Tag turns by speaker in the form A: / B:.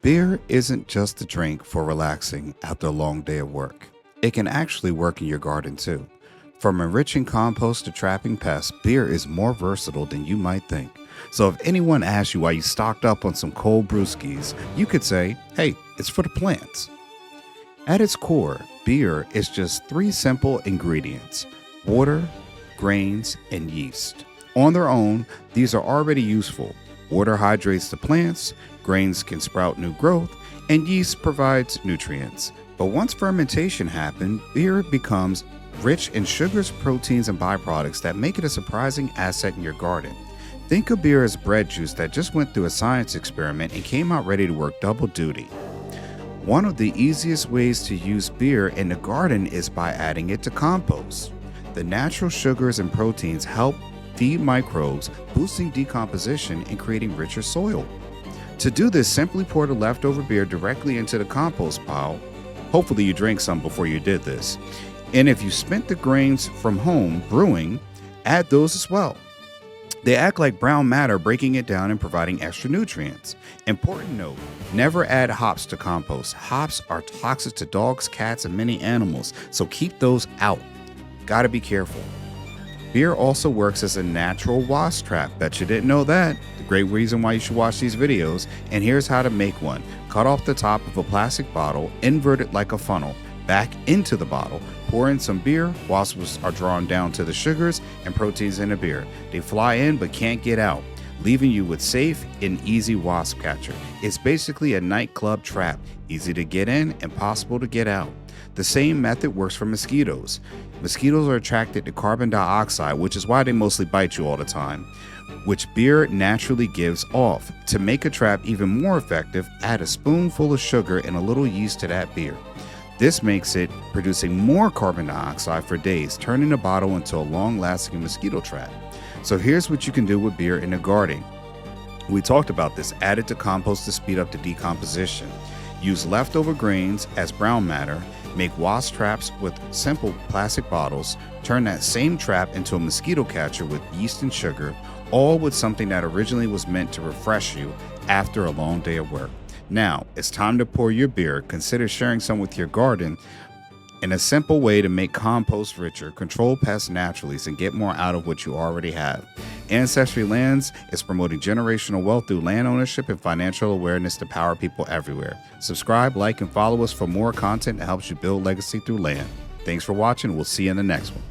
A: Beer isn't just a drink for relaxing after a long day of work. It can actually work in your garden too. From enriching compost to trapping pests, beer is more versatile than you might think. So if anyone asks you why you stocked up on some cold brewskis, you could say, hey, it's for the plants. At its core, beer is just three simple ingredients: water, grains, and yeast. On their own, these are already useful. Water hydrates the plants, grains can sprout new growth, and yeast provides nutrients. But once fermentation happens, beer becomes rich in sugars, proteins, and byproducts that make it a surprising asset in your garden. Think of beer as bread juice that just went through a science experiment and came out ready to work double duty. One of the easiest ways to use beer in the garden is by adding it to compost. The natural sugars and proteins help feed microbes, boosting decomposition and creating richer soil. To do this, simply pour the leftover beer directly into the compost pile. Hopefully you drank some before you did this. And if you spent the grains from home brewing, add those as well. They act like brown matter, breaking it down and providing extra nutrients. Important note, never add hops to compost. Hops are toxic to dogs, cats, and many animals, so keep those out. Gotta be careful. Beer also works as a natural wasp trap. Bet you didn't know that. The great reason why you should watch these videos. And here's how to make one. Cut off the top of a plastic bottle, invert it like a funnel, back into the bottle, pour in some beer. Wasps are drawn down to the sugars and proteins in the beer. They fly in but can't get out, leaving you with safe and easy wasp catcher. It's basically a nightclub trap, easy to get in, impossible to get out. The same method works for mosquitoes. Mosquitoes are attracted to carbon dioxide, which is why they mostly bite you all the time, which beer naturally gives off. To make a trap even more effective, add a spoonful of sugar and a little yeast to that beer. This makes it producing more carbon dioxide for days, turning the bottle into a long-lasting mosquito trap. So here's what you can do with beer in the garden. We talked about this. Add it to compost to speed up the decomposition. Use leftover grains as brown matter. Make wasp traps with simple plastic bottles. Turn that same trap into a mosquito catcher with yeast and sugar, all with something that originally was meant to refresh you after a long day of work. Now, it's time to pour your beer. Consider sharing some with your garden. In a simple way to make compost richer, control pests naturally, and get more out of what you already have. Ancestry Lands is promoting generational wealth through land ownership and financial awareness to power people everywhere. Subscribe, like, and follow us for more content that helps you build legacy through land. Thanks for watching. We'll see you in the next one.